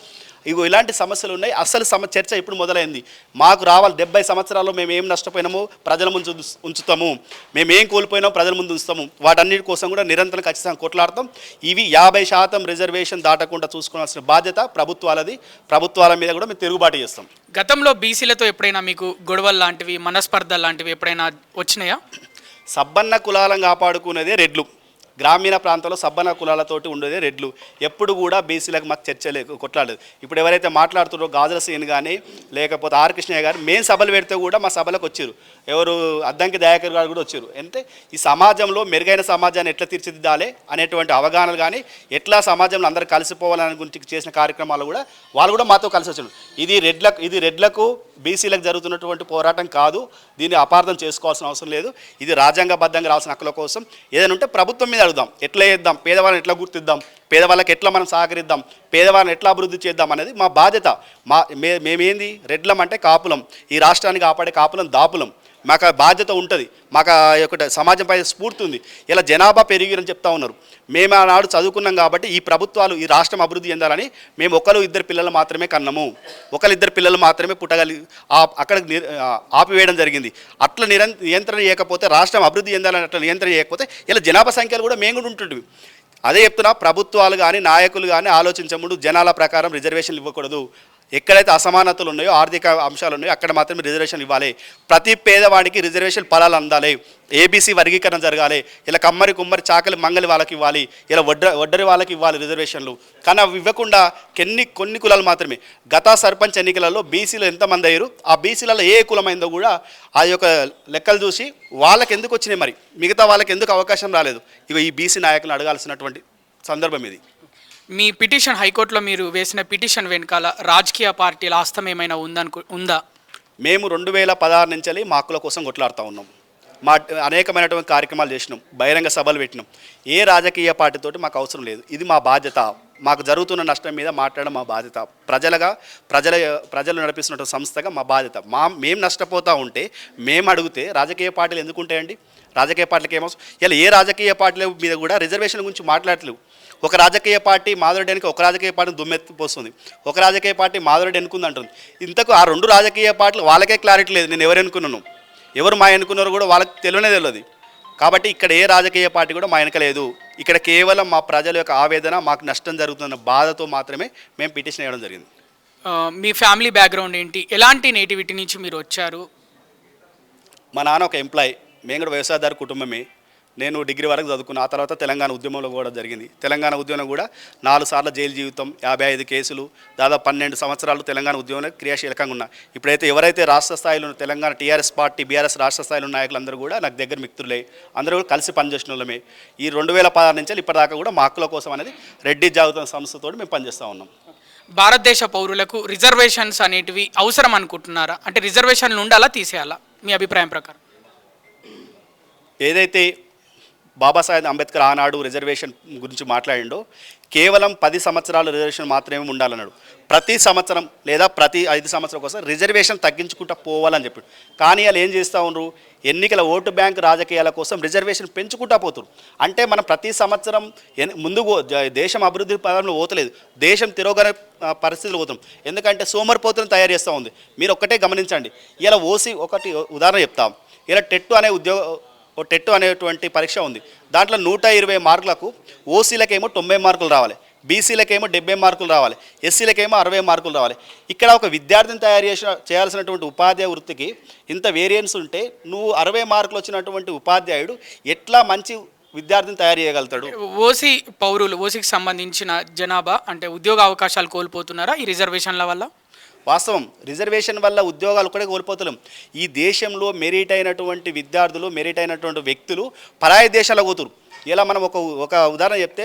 ఇగో ఇలాంటి సమస్యలు ఉన్నాయి. అసలు చర్చ ఇప్పుడు మొదలైంది. మాకు రావాలి 70 సంవత్సరాల్లో మేము ఏం నష్టపోయినామో ప్రజల ముందు ఉంచుతాము, మేము ఏం కోల్పోయినామో ప్రజల ముందు ఉంచుతాము. వాటన్నిటి కోసం కూడా నిరంతరం ఖచ్చితంగా కొట్లాడతాం. ఇవి 50% రిజర్వేషన్ దాటకుండా చూసుకోవాల్సిన బాధ్యత ప్రభుత్వాలది. ప్రభుత్వాల మీద కూడా మేము తిరుగుబాటు చేస్తాం. గతంలో బీసీలతో ఎప్పుడైనా మీకు గొడవలు లాంటివి, మనస్పర్ధలు లాంటివి ఎప్పుడైనా వచ్చినాయా? సబ్బన్న కులాలను కాపాడుకునేదే రెడ్లు. గ్రామీణ ప్రాంతంలో సబ్బన్న కులాలతోటి ఉండేదే రెడ్లు. ఎప్పుడు కూడా బీసీలకు మాకు చర్చ కొట్లాడలేదు. ఇప్పుడు ఎవరైతే మాట్లాడుతున్నారో గాజుల సీన్ కానీ లేకపోతే ఆర్ కృష్ణయ్య గారు మేము సభలు పెడితే కూడా మా సభలకు వచ్చారు. ఎవరు అద్దంకి దయాకర్ గారు కూడా వచ్చారు. అంటే ఈ సమాజంలో మెరుగైన సమాజాన్ని ఎట్లా తీర్చిదిద్దాలి అనేటువంటి అవగాహనలు కానీ, ఎట్లా సమాజంలో అందరూ కలిసిపోవాలని గురించి చేసిన కార్యక్రమాలు కూడా వాళ్ళు కూడా మాతో కలిసి వచ్చారు. ఇది రెడ్లకు బీసీలకు జరుగుతున్నటువంటి పోరాటం కాదు. దీన్ని అపార్థం చేసుకోవాల్సిన అవసరం లేదు. ఇది రాజ్యాంగబద్ధంగా రావాల్సిన హక్కుల కోసం ఏదైనా ఉంటే ప్రభుత్వం మీద అడుగుదాం. ఎట్లా చేద్దాం, పేదవాళ్ళని ఎట్లా గుర్తిద్దాం, పేదవాళ్ళకి ఎట్లా మనం సహకరిద్దాం, పేదవాళ్ళని ఎట్లా అభివృద్ధి చేద్దాం అనేది మా బాధ్యత. మేమేంది రెడ్లం అంటే కాపులం, ఈ రాష్ట్రాన్ని కాపాడే కాపులం దాపులం. మాకు బాధ్యత ఉంటుంది. మాకు ఒకటి సమాజంపై స్ఫూర్తి ఉంది. ఇలా జనాభా పెరిగిరని చెప్తా ఉన్నారు. మేము ఆనాడు చదువుకున్నాం కాబట్టి ఈ ప్రభుత్వాలు ఈ రాష్ట్రం అభివృద్ధి చెందాలని మేము 1-2 పిల్లలు మాత్రమే కన్నాము. 1-2 పిల్లలు మాత్రమే అక్కడ ఆపివేయడం జరిగింది. అట్లా నియంత్రణ చేయకపోతే, రాష్ట్రం అభివృద్ధి చెందాలని అట్లా నియంత్రణ చేయకపోతే ఇలా జనాభా సంఖ్యలు కూడా మేము కూడా ఉంటుంటివి. అదే చెప్తున్నా, ప్రభుత్వాలు కానీ నాయకులు కానీ ఆలోచించముడు జనాల ప్రకారం రిజర్వేషన్లు ఇవ్వకూడదు. ఎక్కడైతే అసమానతలు ఉన్నాయో, ఆర్థిక అంశాలు ఉన్నాయో అక్కడ మాత్రమే రిజర్వేషన్ ఇవ్వాలి. ప్రతి పేదవాడికి రిజర్వేషన్ ఫలాలు అందాలి. ఏబీసీ వర్గీకరణ జరగాలి. ఇలా కమ్మరి కుమ్మరి చాకలి మంగలి వాళ్ళకి ఇవ్వాలి, ఇలా ఒడ్డరి వాళ్ళకి ఇవ్వాలి రిజర్వేషన్లు. కానీ అవి ఇవ్వకుండా కొన్ని కులాలు మాత్రమే. గత సర్పంచ్ ఎన్నికలలో బీసీలు ఎంతమంది అయ్యారు, ఆ బీసీలలో ఏ కులమైందో కూడా ఆ యొక్క లెక్కలు చూసి వాళ్ళకి ఎందుకు వచ్చినాయి, మరి మిగతా వాళ్ళకి ఎందుకు అవకాశం రాలేదు? ఇక ఈ బీసీ నాయకులను అడగాల్సినటువంటి సందర్భం ఇది. మీ పిటిషన్ హైకోర్టులో మీరు వేసిన పిటిషన్ వెనకాల రాజకీయ పార్టీల హస్తం ఏమైనా ఉందా? మేము 2016 నుంచి మా హక్కుల కోసం కొట్లాడుతూ ఉన్నాం. మా అనేకమైనటువంటి కార్యక్రమాలు చేసినాం, బహిరంగ సభలు పెట్టినాం. ఏ రాజకీయ పార్టీతోటి మాకు అవసరం లేదు. ఇది మా బాధ్యత. మాకు జరుగుతున్న నష్టం మీద మాట్లాడడం మా బాధ్యత. ప్రజలు నడిపిస్తున్న సంస్థగా మా బాధ్యత. మేము నష్టపోతూ ఉంటే మేము అడిగితే రాజకీయ పార్టీలు ఎందుకు ఉంటాయండి? రాజకీయ పార్టీలకు ఏమవసరం? ఇలా ఏ రాజకీయ పార్టీల మీద కూడా రిజర్వేషన్ గురించి మాట్లాడలేవు. ఒక రాజకీయ పార్టీ మాధురెడ్డి వెనుక ఒక రాజకీయ పార్టీని దుమ్మెత్తిపోస్తుంది, ఒక రాజకీయ పార్టీ మాధురెడ్డి ఎన్నుకుంది అంటుంది. ఇంతకు ఆ 2 రాజకీయ పార్టీలు వాళ్ళకే క్లారిటీ లేదు. నేను ఎవరు ఎన్నుకున్నాను, ఎవరు మా ఎన్నుకున్నారో కూడా వాళ్ళకి తెలియదు. కాబట్టి ఇక్కడ ఏ రాజకీయ పార్టీ కూడా మా వెనక లేదు. ఇక్కడ కేవలం మా ప్రజల యొక్క ఆవేదన, మాకు నష్టం జరుగుతున్న బాధతో మాత్రమే మేము పిటిషన్ వేయడం జరిగింది. మీ ఫ్యామిలీ బ్యాక్గ్రౌండ్ ఏంటి? ఎలాంటి నేటివిటీ నుంచి మీరు వచ్చారు? మా నాన్న ఒక ఎంప్లాయీ, మేము కూడా వ్యవసాయదారు కుటుంబమే. నేను డిగ్రీ వరకు చదువుకున్న. ఆ తర్వాత తెలంగాణ ఉద్యమంలో కూడా జరిగింది. తెలంగాణ ఉద్యమం కూడా 4 సార్లు జైలు జీవితం, 55 కేసులు, దాదాపు 12 సంవత్సరాలు తెలంగాణ ఉద్యమంలో క్రియాశీలకంగా ఉన్నా. ఇప్పుడైతే ఎవరైతే రాష్ట్ర స్థాయిలో తెలంగాణ టీఆర్ఎస్ పార్టీ, బీఆర్ఎస్ రాష్ట్ర స్థాయిలో నాయకులందరూ కూడా నాకు దగ్గర మిత్రులే, అందరూ కూడా కలిసి పనిచేసిన వాళ్ళమే. ఈ 2016 నుంచి ఇప్పటిదాకా కూడా మా హక్కుల కోసం అనేది రెడ్డి జాగృత సంస్థతో మేము పనిచేస్తూ ఉన్నాం. భారతదేశ పౌరులకు రిజర్వేషన్స్ అనేటివి అవసరం అనుకుంటున్నారా? అంటే రిజర్వేషన్లు ఉండాలా, తీసేయాలా మీ అభిప్రాయం ప్రకారం? ఏదైతే బాబాసాహెబ్ అంబేద్కర్ ఆనాడు రిజర్వేషన్ గురించి మాట్లాడిండో, కేవలం 10 సంవత్సరాలు రిజర్వేషన్ మాత్రమే ఉండాలన్నాడు. ప్రతి సంవత్సరం లేదా ప్రతి 5 సంవత్సరాల కోసం రిజర్వేషన్ తగ్గించుకుంటూ పోవాలని చెప్పాడు. కానీ వాళ్ళు ఏం చేస్తూ ఉన్నారు? ఎన్నికల ఓటు బ్యాంక్ రాజకీయాల కోసం రిజర్వేషన్ పెంచుకుంటూ పోతున్నారు. అంటే మనం ప్రతి సంవత్సరం ముందుకు దేశం అభివృద్ధి పదంలో పోతలేదు, దేశం తిరోగన పరిస్థితులు పోతున్నాం. ఎందుకంటే సోమరిపోతులను తయారు చేస్తూ ఉంది. మీరు ఒక్కటే గమనించండి. ఇలా ఓసీ ఒకటి ఉదాహరణ చెప్తాం. ఇలా టెట్ అనేటువంటి పరీక్ష ఉంది. దాంట్లో 120 మార్కులకు ఓసీలకేమో 90 మార్కులు రావాలి, బీసీలకేమో 70 మార్కులు రావాలి, ఎస్సీలకేమో 60 మార్కులు రావాలి. ఇక్కడ ఒక విద్యార్థిని చేయాల్సినటువంటి ఉపాధ్యాయ వృత్తికి ఇంత వేరియన్స్ ఉంటే నువ్వు 60 మార్కులు వచ్చినటువంటి ఉపాధ్యాయుడు ఎట్లా మంచి విద్యార్థిని తయారు చేయగలుగుతాడు? ఓసీ పౌరులు, ఓసీకి సంబంధించిన జనాభా అంటే ఉద్యోగ అవకాశాలు కోల్పోతున్నారా ఈ రిజర్వేషన్ల వల్ల? వాస్తవం, రిజర్వేషన్ వల్ల ఉద్యోగాలు కూడా కోల్పోతున్నాం. ఈ దేశంలో మెరిట్ అయినటువంటి విద్యార్థులు, మెరిట్ అయినటువంటి వ్యక్తులు పరాయి దేశాలకు పోతున్నారు. ఇలా మనం ఒక ఉదాహరణ చెప్తే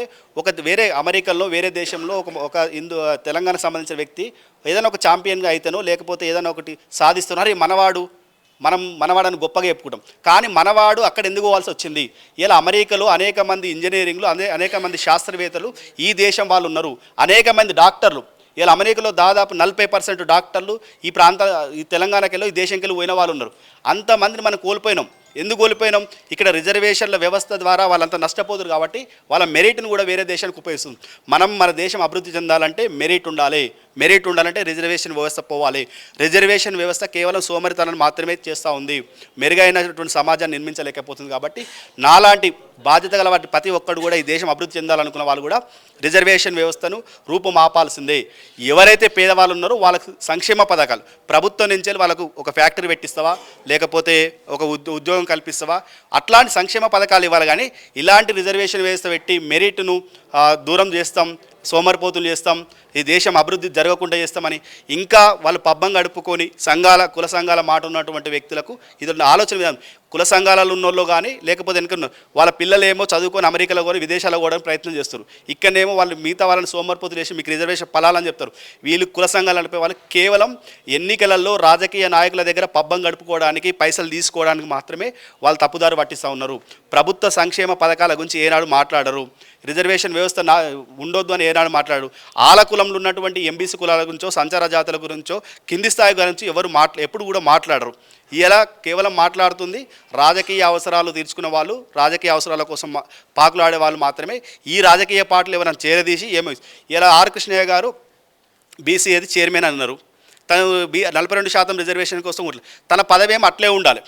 వేరే అమెరికాలో వేరే దేశంలో ఒక తెలంగాణకు సంబంధించిన వ్యక్తి ఏదైనా ఒక ఛాంపియన్గా అయితేనో లేకపోతే ఏదైనా ఒకటి సాధిస్తున్నారు మనవాడని గొప్పగా చెప్పుకుంటాం. కానీ మనవాడు అక్కడ ఎందుకు పోవాల్సి వచ్చింది? ఇలా అమెరికాలో అనేక మంది ఇంజనీరింగ్లు అనేక మంది శాస్త్రవేత్తలు ఈ దేశం వాళ్ళు ఉన్నారు, అనేక మంది డాక్టర్లు. ఇలా అమెరికాలో దాదాపు 40% డాక్టర్లు ఈ తెలంగాణకెళ్ళి ఈ దేశంకెళ్ళి పోయిన వాళ్ళు ఉన్నారు. అంతమందిని మనం కోల్పోయినాం. ఎందుకు కోల్పోయినాం? ఇక్కడ రిజర్వేషన్ల వ్యవస్థ ద్వారా వాళ్ళంతా నష్టపోతున్నారు కాబట్టి వాళ్ళ మెరిట్ను కూడా వేరే దేశానికి ఉపయోగిస్తుంది. మన దేశం అభివృద్ధి చెందాలంటే మెరిట్ ఉండాలంటే రిజర్వేషన్ వ్యవస్థ పోవాలి. రిజర్వేషన్ వ్యవస్థ కేవలం సోమరితనాన్ని మాత్రమే చేస్తూ ఉంది, మెరుగైనటువంటి సమాజాన్ని నిర్మించలేకపోతుంది. కాబట్టి నాలాంటి బాధ్యత గల ప్రతి ఒక్కడు కూడా ఈ దేశం అభివృద్ధి చెందాలనుకున్న వాళ్ళు కూడా రిజర్వేషన్ వ్యవస్థను రూపుమాపాల్సిందే. ఎవరైతే పేదవాళ్ళు ఉన్నారో వాళ్ళకు సంక్షేమ పథకాలు ప్రభుత్వం నుంచి వాళ్ళకు ఒక ఫ్యాక్టరీ పెట్టిస్తావా, లేకపోతే ఒక ఉద్యోగం కల్పిస్తావా, అట్లాంటి సంక్షేమ పథకాలు ఇవ్వాలి. కానీ ఇలాంటి రిజర్వేషన్ వ్యవస్థ పెట్టి మెరిట్ను దూరం చేస్తాం, సోమరిపోతులు చేస్తాం, ఈ దేశం అభివృద్ధి జరగకుండా చేస్తామని ఇంకా వాళ్ళు పబ్బం గడుపుకొని కుల సంఘాల మాట ఉన్నటువంటి వ్యక్తులకు ఇది ఆలోచన విధానం. కుల సంఘాలలో ఉన్నోళ్ళు కానీ లేకపోతే వెనుక వాళ్ళ పిల్లలేమో చదువుకొని అమెరికాలో కూడా విదేశాల్లో పోవడానికి ప్రయత్నం చేస్తారు. ఇక్కడనేమో వాళ్ళు మిగతా వాళ్ళని సోమరిపోతులు చేసి మీకు రిజర్వేషన్ పలాలని చెప్తారు. వీళ్ళు కుల సంఘాలు నడిపే వాళ్ళు కేవలం ఎన్నికలలో రాజకీయ నాయకుల దగ్గర పబ్బం గడుపుకోవడానికి, పైసలు తీసుకోవడానికి మాత్రమే వాళ్ళు తప్పుదారి పట్టిస్తూ ఉన్నారు. ప్రభుత్వ సంక్షేమ పథకాల గురించి ఏనాడు మాట్లాడరు. రిజర్వేషన్ వ్యవస్థ ఉండొద్దు అని ఏనాడు మాట్లాడు. ఆల కులంలో ఉన్నటువంటి ఎంబీసీ కులాల గురించో, సంచార జాతుల గురించో, కింది స్థాయి గురించి ఎవరు ఎప్పుడు కూడా మాట్లాడరు. ఇలా కేవలం మాట్లాడుతుంది రాజకీయ అవసరాలు తీర్చుకున్న వాళ్ళు, రాజకీయ అవసరాల కోసం పాకులాడే వాళ్ళు మాత్రమే. ఈ రాజకీయ పార్టీలు ఎవరైనా చేరదీసి ఇలా ఆర్ కృష్ణయ్య గారు బీసీ ఏది చైర్మన్ అన్నారు. తను 42% రిజర్వేషన్ కోసం తన పదవి ఏమో అట్లే ఉండాలి,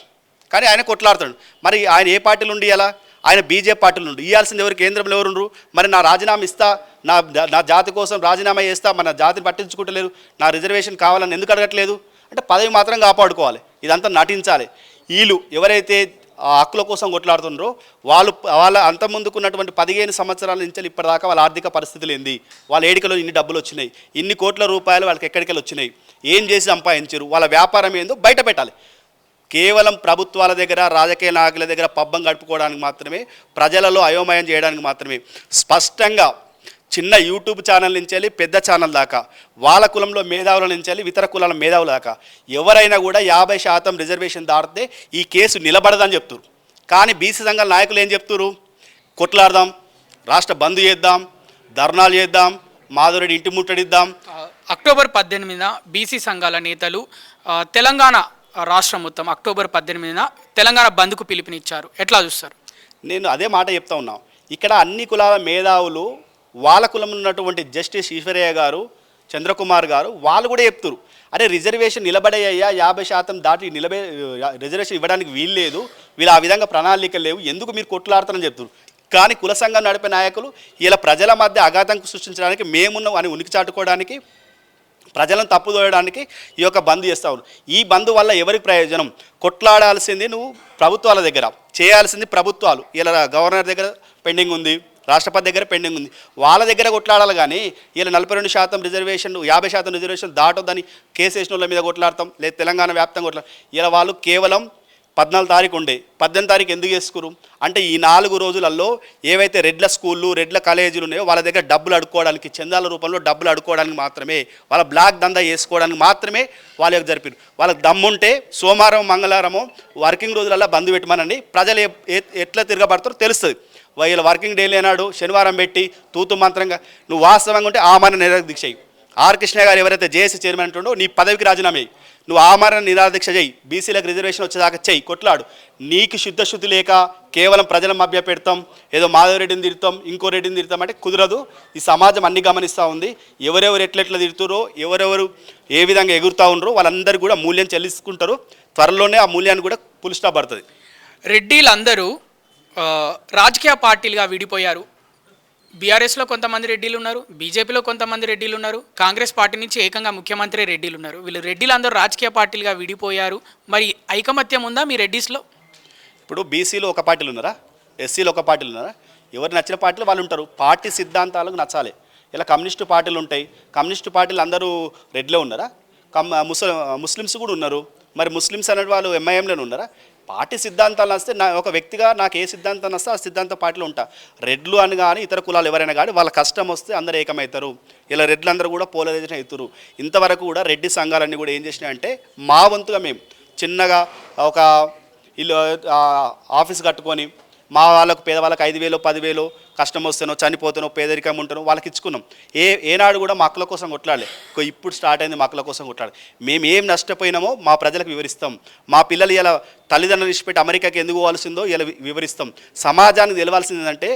కానీ ఆయన కొట్లాడుతాడు. మరి ఆయన ఏ పార్టీలు ఉండి ఇలా ఆయన బీజేపీ పార్టీలు ఉండు ఇవ్వాల్సింది ఎవరు? కేంద్రంలో ఎవరుండ్రు? మరి నా రాజీనామా ఇస్తా, నా జాతి కోసం రాజీనామా చేస్తా, మన జాతిని పట్టించుకుంటలేరు, నా రిజర్వేషన్ కావాలని ఎందుకు అడగట్లేదు అంటే పదవి మాత్రం కాపాడుకోవాలి, ఇదంతా నటించాలి. వీళ్ళు ఎవరైతే హక్కుల కోసం కొట్లాడుతున్నారో వాళ్ళ అంత ముందుకున్నటువంటి 15 సంవత్సరాల నుంచి ఇప్పటిదాకా వాళ్ళ ఆర్థిక పరిస్థితులు ఏంది, వాళ్ళ ఏడికలో ఇన్ని డబ్బులు వచ్చినాయి, ఇన్ని కోట్ల రూపాయలు వాళ్ళకి ఎక్కడికెళ్ళి వచ్చినాయి, ఏం చేసి సంపాదించారు, వాళ్ళ వ్యాపారం ఏందో బయట పెట్టాలి. కేవలం ప్రభుత్వాల దగ్గర, రాజకీయ నాయకుల దగ్గర పబ్బం గడుపుకోవడానికి మాత్రమే, ప్రజలలో అయోమయం చేయడానికి మాత్రమే. స్పష్టంగా చిన్న యూట్యూబ్ ఛానల్ నుంచి వెళ్ళి పెద్ద ఛానల్ దాకా, వాళ్ళ కులంలో మేధావుల నుంచి వెళ్ళి ఇతర కులాల మేధావుల దాకా ఎవరైనా కూడా 50% రిజర్వేషన్ దాటితే ఈ కేసు నిలబడదని చెప్తున్నారు. కానీ బీసీ సంఘాల నాయకులు ఏం చెప్తున్నారు? కొట్లాడదాం, రాష్ట్ర బంద్ చేద్దాం, ధర్నాలు చేద్దాం, మాధురెడ్డి ఇంటి ముట్టడిద్దాం. అక్టోబర్ 18న బీసీ సంఘాల నేతలు తెలంగాణ రాష్ట్రం మొత్తం అక్టోబర్ 18న తెలంగాణ బంద్కు పిలుపునిచ్చారు. ఎట్లా చూస్తారు? నేను అదే మాట చెప్తా ఉన్నాం. ఇక్కడ అన్ని కులాల మేధావులు, వాళ్ళ కులంలో ఉన్నటువంటి జస్టిస్ ఈశ్వరయ్య గారు, చంద్రకుమార్ గారు వాళ్ళు కూడా చెప్తారు, అరే రిజర్వేషన్ నిలబడయ్యా, 50% దాటి రిజర్వేషన్ ఇవ్వడానికి వీలు లేదు, వీళ్ళు ఆ విధంగా ప్రణాళికలు లేవు, ఎందుకు మీరు కొట్లాడతారని చెప్తారు. కానీ కుల సంఘం నడిపే నాయకులు ఇలా ప్రజల మధ్య అఘాతంకు సృష్టించడానికి, మేమున్నాం అని ఉనికి చాటుకోవడానికి, ప్రజలను తప్పుదోయడానికి ఈ యొక్క బంద్ చేస్తూ ఉన్నారు. ఈ బంద్ వల్ల ఎవరికి ప్రయోజనం? కొట్లాడాల్సింది నువ్వు ప్రభుత్వాల దగ్గర, చేయాల్సింది ప్రభుత్వాలు. ఇలా గవర్నర్ దగ్గర పెండింగ్ ఉంది, రాష్ట్రపతి దగ్గర పెండింగ్ ఉంది, వాళ్ళ దగ్గర కొట్లాడాలి. కానీ ఇలా 42% రిజర్వేషన్, 50% రిజర్వేషన్ దాటొద్దని కేసు వేసిన వాళ్ళ మీద కొట్లాడతాం, లేదా తెలంగాణ వ్యాప్తంగా ఇలా వాళ్ళు కేవలం 14 తారీఖు ఉండే, 18 తారీఖు ఎందుకు చేసుకురు అంటే ఈ 4 రోజులలో ఏవైతే రెడ్ల స్కూళ్ళు, రెడ్ల కాలేజీలు ఉన్నాయో వాళ్ళ దగ్గర డబ్బులు అడుక్కోవడానికి, చందాల రూపంలో డబ్బులు అడుక్కోవడానికి మాత్రమే, వాళ్ళ బ్లాక్ దందా చేసుకోవడానికి మాత్రమే వాళ్ళకి జరిపారు. వాళ్ళకి దమ్ముంటే సోమవారం, మంగళవారమో వర్కింగ్ రోజులలో బంద్ పెట్టమనండి, ప్రజలు ఎట్లా తిరగబడతారో తెలుస్తుంది. వీళ్ళ వర్కింగ్ డే లేనాడు శనివారం పెట్టి తూతు మంత్రంగా నువ్వు వాస్తవంగా ఉంటే ఆమరణ నిరాహార దీక్ష చేయి. ఆర్ కృష్ణ గారు ఎవరైతే జేఏసీ చైర్మన్ అంటుండో నీ పదవికి రాజీనామా చేయి, నువ్వు ఆమరణ నిరాహార దీక్ష చేయి, బీసీలకు రిజర్వేషన్ వచ్చేదాకా చెయ్యి, కొట్లాడు. నీకు శుద్ధి లేక కేవలం ప్రజల మభ్య పెడతాం, ఏదో మాధవరెడ్డిని తిడతాం, ఇంకో రెడ్డిని తిడతాం అంటే కుదరదు. ఈ సమాజం అన్ని గమనిస్తూ ఉంది. ఎవరెవరు ఎట్లెట్లా తిడుతురో, ఎవరెవరు ఏ విధంగా ఎగురుతూ ఉండరో వాళ్ళందరూ కూడా మూల్యం చెల్లించుకుంటారు. త్వరలోనే ఆ మూల్యాన్ని కూడా పుల్ స్టాప్ పడుతుంది. రెడ్డిలందరూ రాజకీయ పార్టీలుగా విడిపోయారు. బీఆర్ఎస్లో కొంతమంది రెడ్డిలు ఉన్నారు, బీజేపీలో కొంతమంది రెడ్డిలు ఉన్నారు, కాంగ్రెస్ పార్టీ నుంచి ఏకంగా ముఖ్యమంత్రి రెడ్డిలు ఉన్నారు. వీళ్ళు రెడ్డిలందరూ రాజకీయ పార్టీలుగా విడిపోయారు. మరి ఐకమత్యం ఉందా మీ రెడ్డిస్లో? ఇప్పుడు బీసీలో ఒక పార్టీలు ఉన్నారా, ఎస్సీలో ఒక పార్టీలు ఉన్నారా? ఎవరు నచ్చిన పార్టీలు వాళ్ళు ఉంటారు. పార్టీ సిద్ధాంతాలకు నచ్చాలి. ఇలా కమ్యూనిస్టు పార్టీలు ఉంటాయి, కమ్యూనిస్టు పార్టీలు అందరూ రెడ్లే ఉన్నారా? ముస్లిమ్స్ కూడా ఉన్నారు. మరి ముస్లిమ్స్ అనే వాళ్ళు ఎంఐఎంలోనే ఉన్నారా? పార్టీ సిద్ధాంతాలు వస్తే నా ఒక వ్యక్తిగా నాకు ఏ సిద్ధాంతం వస్తే ఆ సిద్ధాంత పార్టీలో ఉంటా. రెడ్లు అని కానీ ఇతర కులాలు ఎవరైనా కానీ వాళ్ళ కష్టం వస్తే అందరూ ఏకమవుతారు. ఇలా రెడ్లందరూ కూడా పోలరైజేషన్ అవుతారు. ఇంతవరకు కూడా రెడ్డి సంఘాలన్నీ కూడా ఏం చేసినాయంటే మా వంతుగా మేము చిన్నగా ఒక ఇల్లు ఆఫీస్ కట్టుకొని మా వాళ్ళకు పేదవాళ్ళకి 5,000 10,000 కష్టం వస్తేనో చనిపోతానో పేదరికం ఉంటానో వాళ్ళకి ఇచ్చుకున్నాం. ఏనాడు కూడా మా హక్కుల కోసం కొట్లాడలే. ఇప్పుడు స్టార్ట్ అయింది మా హక్కుల కోసం కొట్లాడాలి. మేము ఏం నష్టపోయినామో మా ప్రజలకు వివరిస్తాం. మా పిల్లలు ఇలా తల్లిదండ్రులు విడిచిపెట్టి అమెరికాకి ఎందుకు పోవాల్సిందో ఇలా వివరిస్తాం. సమాజానికి తెలవాల్సింది ఏంటంటే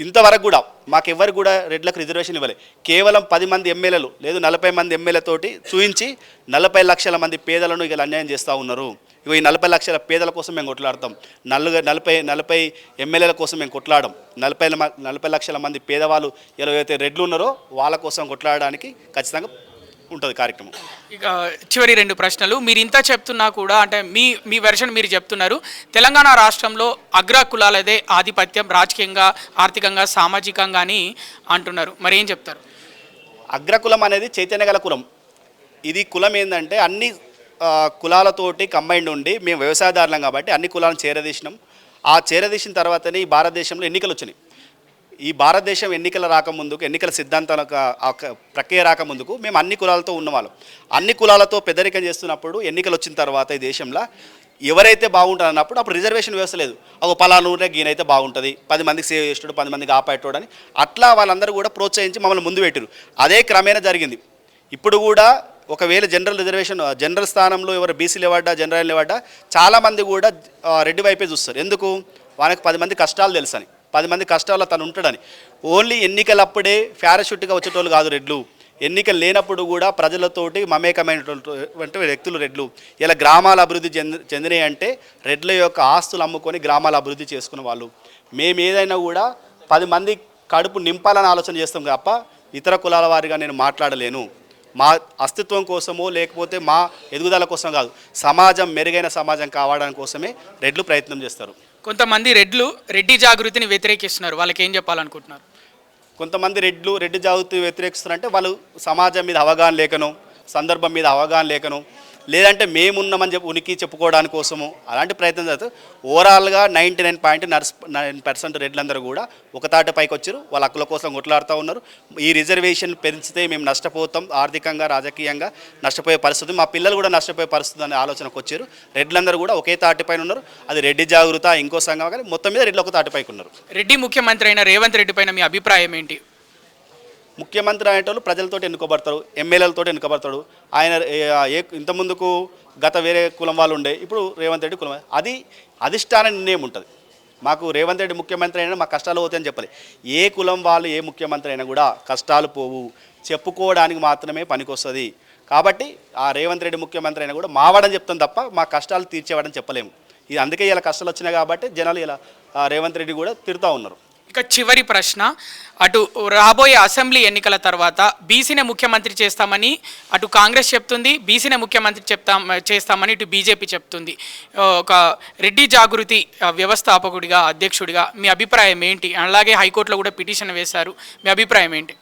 ఇంతవరకు కూడా మాకెవ్వరు కూడా రెడ్లకు రిజర్వేషన్ ఇవ్వలే. కేవలం 10 మంది ఎమ్మెల్యేలు లేదు 40 మంది ఎమ్మెల్యేలతోటి చూయించి 40 లక్షల మంది పేదలను ఇక అన్యాయం చేస్తూ ఉన్నారు. ఇక ఈ 40 లక్షల పేదల కోసం మేము కొట్లాడతాం. 40 ఎమ్మెల్యేల కోసం మేము కొట్లాడడం. 40 లక్షల మంది పేదవాళ్ళు ఇలా ఏవైతే రెడ్లు ఉన్నారో వాళ్ళ కోసం కొట్లాడడానికి ఖచ్చితంగా ఉంటుంది కార్యక్రమం. ఇక చివరి 2 ప్రశ్నలు. మీరు ఇంత చెప్తున్నా కూడా అంటే మీ వెర్షన్ మీరు చెప్తున్నారు తెలంగాణ రాష్ట్రంలో అగ్ర కులాలదే ఆధిపత్యం రాజకీయంగా ఆర్థికంగా సామాజికంగా అని అంటున్నారు. మరి ఏం చెప్తారు? అగ్రకులం అనేది చైతన్య గల కులం. ఇది కులం ఏంటంటే అన్ని కులాలతోటి కంబైండ్ ఉండి మేము వ్యవసాయదారులం కాబట్టి అన్ని కులాలను చేరదీసినాం. ఆ చేరదీసిన తర్వాతనే ఈ భారతదేశంలో ఎన్నికలు వచ్చినాయి. ఈ భారతదేశం ఎన్నికల రాకముందుకు ఎన్నికల సిద్ధాంతాల ప్రక్రియ రాకముందుకు మేము అన్ని కులాలతో ఉన్నవాళ్ళం. అన్ని కులాలతో పెద్దరికం చేస్తున్నప్పుడు ఎన్నికలు వచ్చిన తర్వాత ఈ దేశంలో ఎవరైతే బాగుంటారు అన్నప్పుడు అప్పుడు రిజర్వేషన్ వ్యవస్థ లేదు. ఒక పలానూరే గీనైతే బాగుంటుంది, 10 మందికి సేవ్ చేస్తాడు, 10 మందికి ఆపేటోడు అని అట్లా వాళ్ళందరూ కూడా ప్రోత్సహించి మమ్మల్ని ముందు పెట్టారు. అదే క్రమేణా జరిగింది. ఇప్పుడు కూడా ఒకవేళ జనరల్ రిజర్వేషన్ జనరల్ స్థానంలో ఎవరు బీసీలు ఇవ్వడ్డా జనరల్ ఇవ్వడ్డా చాలామంది కూడా రెడ్డి వైపే చూస్తారు. ఎందుకు? వాళ్ళకి 10 మంది కష్టాలు తెలుసని, 10 మంది కష్టాల్లో తను ఉంటాడని. ఓన్లీ ఎన్నికలప్పుడే పారాషూట్గా వచ్చేటోళ్ళు కాదు రెడ్లు. ఎన్నికలు లేనప్పుడు కూడా ప్రజలతోటి మమేకమైనటువంటి వ్యక్తులు రెడ్లు. ఇలా గ్రామాల అభివృద్ధి చెందినాయి అంటే రెడ్ల యొక్క ఆస్తులు అమ్ముకొని గ్రామాల అభివృద్ధి చేసుకున్న వాళ్ళు. మేము ఏదైనా కూడా 10 మంది కడుపు నింపాలని ఆలోచన చేస్తాం తప్ప ఇతర కులాల వారిగా నేను మాట్లాడలేను. మా అస్తిత్వం కోసమో లేకపోతే మా ఎదుగుదల కోసం కాదు, సమాజం మెరుగైన సమాజం కావడానికి కోసమే రెడ్లు ప్రయత్నం చేస్తారు. కొంతమంది రెడ్డి జాగృతిని వ్యతిరేకిస్తున్నారు. వాళ్ళకి ఏం చెప్పాలనుకుంటున్నారు? కొంతమంది రెడ్డి జాగృతి వ్యతిరేకిస్తున్నారంటే వాళ్ళు సమాజం మీద అవగాహన లేకను, సందర్భం మీద అవగాహన లేకను, లేదంటే మేమున్నామని ఉనికి చెప్పుకోవడానికి కోసము అలాంటి ప్రయత్నం చేస్తారు. ఓవరాల్గా 99.9% రెడ్లందరూ కూడా ఒక తాటి పైకి వచ్చారు. వాళ్ళ హక్కుల కోసం కొట్లాడుతూ ఉన్నారు. ఈ రిజర్వేషన్ పెంచితే మేము నష్టపోతాం, ఆర్థికంగా రాజకీయంగా నష్టపోయే పరిస్థితి, మా పిల్లలు కూడా నష్టపోయే పరిస్థితి అనే ఆలోచనకు వచ్చారు. రెడ్లందరూ కూడా ఒకే తాటిపైన ఉన్నారు. అది రెడ్డి జాగృత ఇంకో సంఘం కానీ మొత్తం మీద రెడ్లు ఒక తాటిపైకి ఉన్నారు. రెడ్డి ముఖ్యమంత్రి అయిన రేవంత్ రెడ్డి పైన మీ అభిప్రాయం ఏంటి? ముఖ్యమంత్రి అనేటోళ్ళు ప్రజలతో ఎన్నుకోబడతారు, ఎమ్మెల్యేలతో ఎన్నుకోబడతాడు. ఆయన ఇంతకుముందుకు గత వేరే కులం వాళ్ళు ఉండే, ఇప్పుడు రేవంత్ రెడ్డి కులం. అది అధిష్టాన నిర్ణయం ఉంటుంది. మాకు రేవంత్ రెడ్డి ముఖ్యమంత్రి అయినా మాకు కష్టాలు పోతాయని చెప్పాలి. ఏ కులం వాళ్ళు ఏ ముఖ్యమంత్రి అయినా కూడా కష్టాలు పోవు, చెప్పుకోవడానికి మాత్రమే పనికొస్తుంది. కాబట్టి ఆ రేవంత్ రెడ్డి ముఖ్యమంత్రి అయినా కూడా మావాడని చెప్తాం తప్ప మా కష్టాలు తీర్చేవాడని చెప్పలేము. ఇది అందుకే ఇలా కష్టాలు వచ్చినాయి కాబట్టి జనాలు ఇలా రేవంత్ రెడ్డి కూడా తిడుతూ ఉన్నారు. ఇక చివరి ప్రశ్న, అటు రాబోయే అసెంబ్లీ ఎన్నికల తర్వాత బీసీనే ముఖ్యమంత్రి చేస్తామని అటు కాంగ్రెస్ చెప్తుంది, బీసీనే ముఖ్యమంత్రి చేస్తామని ఇటు బీజేపీ చెప్తుంది. ఒక రెడ్డి జాగృతి వ్యవస్థాపకుడిగా అధ్యక్షుడిగా మీ అభిప్రాయం ఏంటి? అలాగే హైకోర్టులో కూడా పిటిషన్ వేశారు, మీ అభిప్రాయం ఏంటి?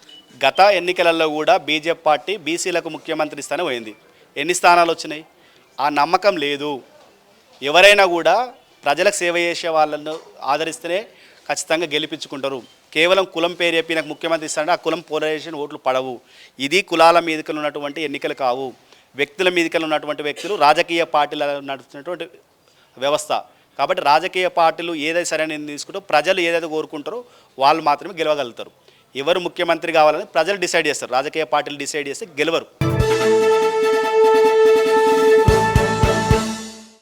గత ఎన్నికలలో కూడా బీజేపీ పార్టీ బీసీలకు ముఖ్యమంత్రి ఇస్తానే పోయింది. ఎన్ని స్థానాలు వచ్చినాయి? ఆ నమ్మకం లేదు. ఎవరైనా కూడా ప్రజలకు సేవ చేసే వాళ్ళను ఆదరిస్తేనే ఖచ్చితంగా గెలిపించుకుంటారు. కేవలం కులం పేరు చెప్పి నాకు ముఖ్యమంత్రి ఇస్తారంటే ఆ కులం పోలరైజేషన్ ఓట్లు పడవు. ఇది కులాల మీదకలు ఉన్నటువంటి ఎన్నికలు కావు, వ్యక్తుల మీదకలు ఉన్నటువంటి వ్యక్తులు రాజకీయ పార్టీల నడుస్తున్నటువంటి వ్యవస్థ. కాబట్టి రాజకీయ పార్టీలు ఏదైతే సరైన తీసుకుంటో ప్రజలు ఏదైతే కోరుకుంటారో వాళ్ళు మాత్రమే గెలవగలుగుతారు. ఎవరు ముఖ్యమంత్రి కావాలని ప్రజలు డిసైడ్ చేస్తారు, రాజకీయ పార్టీలు డిసైడ్ చేస్తే గెలవరు.